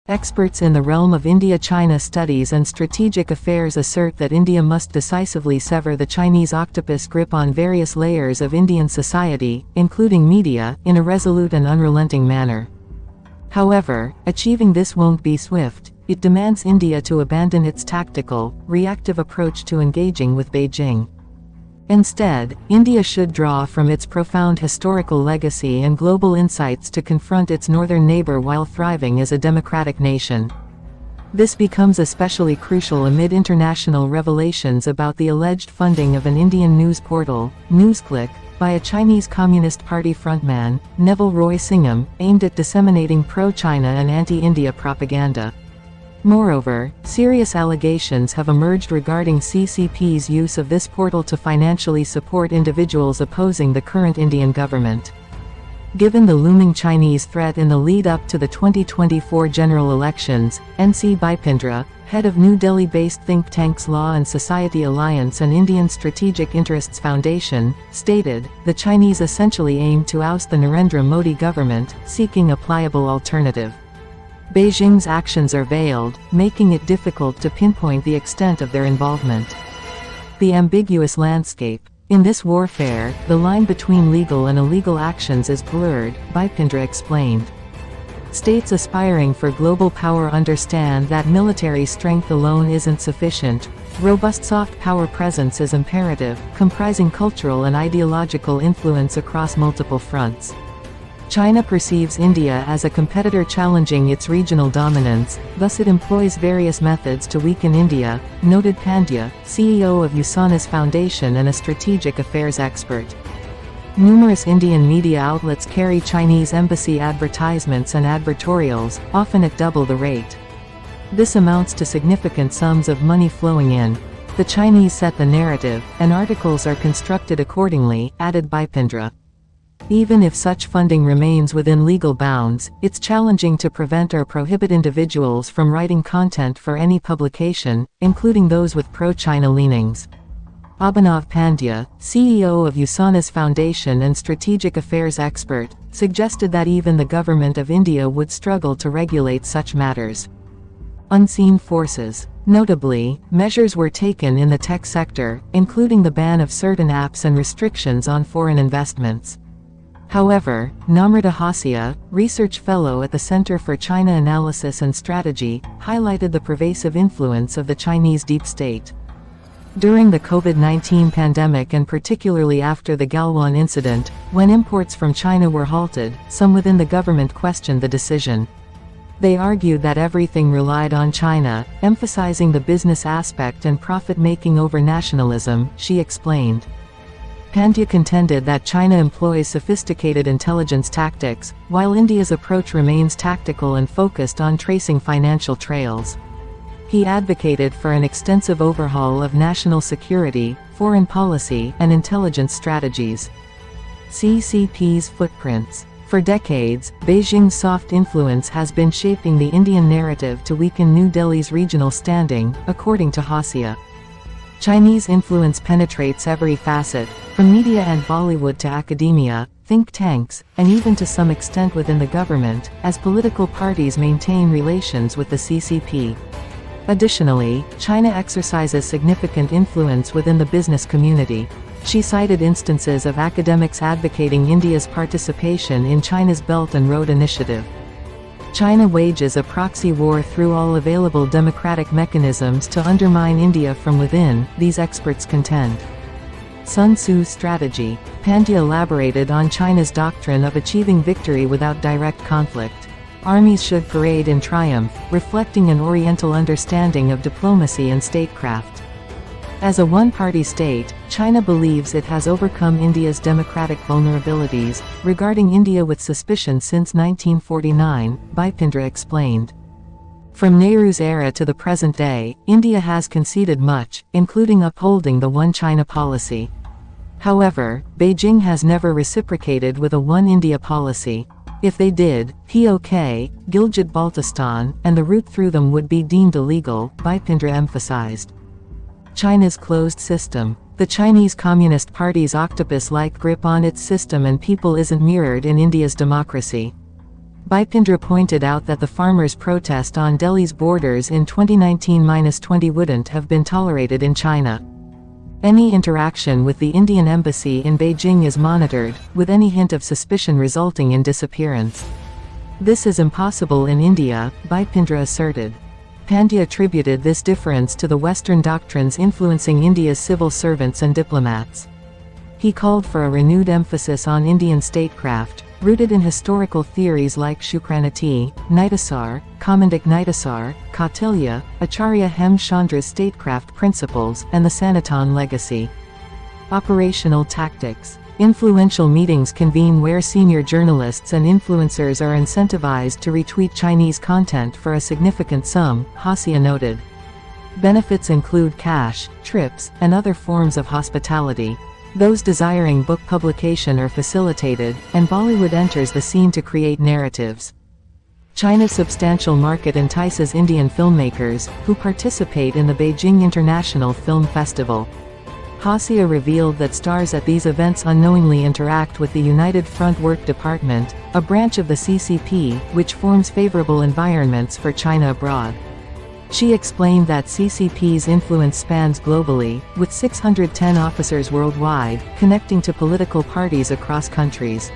Experts in the realm of India-China studies and strategic affairs assert that India must decisively sever the Chinese octopus grip on various layers of Indian society, including media, in a resolute and unrelenting manner. However, achieving this won't be swift. It demands India to abandon its tactical, reactive approach to engaging with Beijing. Instead, India should draw from its profound historical legacy and global insights to confront its northern neighbor while thriving as a democratic nation. This becomes especially crucial amid international revelations about the alleged funding of an Indian news portal, Newsclick, by a Chinese Communist Party frontman, Neville Roy Singham, aimed at disseminating pro-China and anti-India propaganda. Moreover, serious allegations have emerged regarding CCP's use of this portal to financially support individuals opposing the current Indian government. Given the looming Chinese threat in the lead-up to the 2024 general elections, N.C. Bipindra, head of New Delhi-based think tanks Law and Society Alliance and Indian Strategic Interests Foundation, stated, "The Chinese essentially aim to oust the Narendra Modi government, seeking a pliable alternative. Beijing's actions are veiled, making it difficult to pinpoint the extent of their involvement. The ambiguous landscape. In this warfare, the line between legal and illegal actions is blurred," Bipindra explained. States aspiring for global power understand that military strength alone isn't sufficient. Robust soft power presence is imperative, comprising cultural and ideological influence across multiple fronts. China perceives India as a competitor challenging its regional dominance, thus it employs various methods to weaken India, noted Pandya, CEO of USANA's Foundation and a strategic affairs expert. Numerous Indian media outlets carry Chinese embassy advertisements and advertorials, often at double the rate. This amounts to significant sums of money flowing in. The Chinese set the narrative, and articles are constructed accordingly, added Bipindra. Even if such funding remains within legal bounds, it's challenging to prevent or prohibit individuals from writing content for any publication, including those with pro-China leanings. Abhinav Pandya, CEO of USANA's Foundation and strategic affairs expert, suggested that even the government of India would struggle to regulate such matters. Unseen forces. Notably, measures were taken in the tech sector, including the ban of certain apps and restrictions on foreign investments. However, Namrata Hasia, research fellow at the Center for China Analysis and Strategy, highlighted the pervasive influence of the Chinese deep state. During the COVID-19 pandemic and particularly after the Galwan incident, when imports from China were halted, some within the government questioned the decision. They argued that everything relied on China, emphasizing the business aspect and profit-making over nationalism, she explained. Pandya contended that China employs sophisticated intelligence tactics, while India's approach remains tactical and focused on tracing financial trails. He advocated for an extensive overhaul of national security, foreign policy, and intelligence strategies. CCP's footprints. For decades, Beijing's soft influence has been shaping the Indian narrative to weaken New Delhi's regional standing, according to Hasia. Chinese influence penetrates every facet, from media and Bollywood to academia, think tanks, and even to some extent within the government, as political parties maintain relations with the CCP. Additionally, China exercises significant influence within the business community. She cited instances of academics advocating India's participation in China's Belt and Road Initiative. China wages a proxy war through all available democratic mechanisms to undermine India from within, these experts contend. Sun Tzu's strategy. Pandya elaborated on China's doctrine of achieving victory without direct conflict. Armies should parade in triumph, reflecting an Oriental understanding of diplomacy and statecraft. As a one-party state, China believes it has overcome India's democratic vulnerabilities, regarding India with suspicion since 1949, Bipindra explained. From Nehru's era to the present day, India has conceded much, including upholding the One China policy. However, Beijing has never reciprocated with a One India policy. If they did, POK, Gilgit-Baltistan, and the route through them would be deemed illegal, Bipindra emphasized. China's closed system. The Chinese Communist Party's octopus-like grip on its system and people isn't mirrored in India's democracy. Bipindra pointed out that the farmers' protest on Delhi's borders in 2019-20 wouldn't have been tolerated in China. Any interaction with the Indian embassy in Beijing is monitored, with any hint of suspicion resulting in disappearance. This is impossible in India, Bipindra asserted. Pandya attributed this difference to the Western doctrines influencing India's civil servants and diplomats. He called for a renewed emphasis on Indian statecraft, rooted in historical theories like Shukraniti, Nitisar, Comandik Nitisar, Kautilya, Acharya Hemchandra's statecraft principles, and the Sanatan legacy. Operational tactics. Influential meetings convene where senior journalists and influencers are incentivized to retweet Chinese content for a significant sum, Hasia noted. Benefits include cash, trips, and other forms of hospitality. Those desiring book publication are facilitated, and Bollywood enters the scene to create narratives. China's substantial market entices Indian filmmakers, who participate in the Beijing International Film Festival. Hasia revealed that stars at these events unknowingly interact with the United Front Work Department, a branch of the CCP, which forms favorable environments for China abroad. She explained that CCP's influence spans globally, with 610 officers worldwide, connecting to political parties across countries.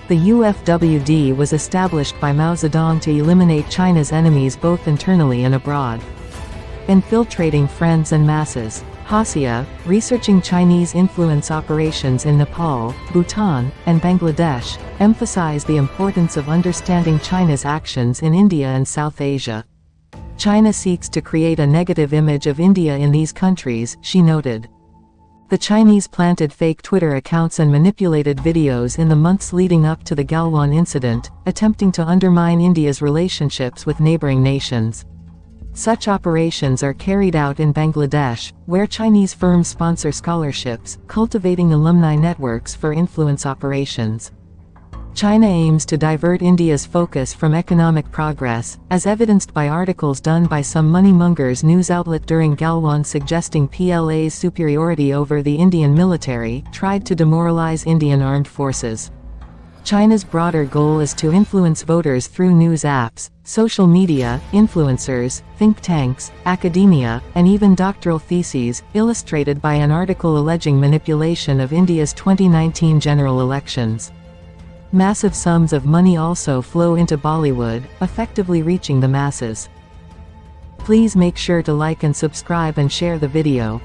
The UFWD was established by Mao Zedong to eliminate China's enemies both internally and abroad. Infiltrating friends and masses. Hasia, researching Chinese influence operations in Nepal, Bhutan, and Bangladesh, emphasized the importance of understanding China's actions in India and South Asia. China seeks to create a negative image of India in these countries, she noted. The Chinese planted fake Twitter accounts and manipulated videos in the months leading up to the Galwan incident, attempting to undermine India's relationships with neighboring nations. Such operations are carried out in Bangladesh, where Chinese firms sponsor scholarships, cultivating alumni networks for influence operations. China aims to divert India's focus from economic progress, as evidenced by articles done by some money-mongers news outlet during Galwan suggesting PLA's superiority over the Indian military tried to demoralize Indian armed forces. China's broader goal is to influence voters through news apps, social media, influencers, think tanks, academia, and even doctoral theses, illustrated by an article alleging manipulation of India's 2019 general elections. Massive sums of money also flow into Bollywood, effectively reaching the masses. Please make sure to like and subscribe and share the video.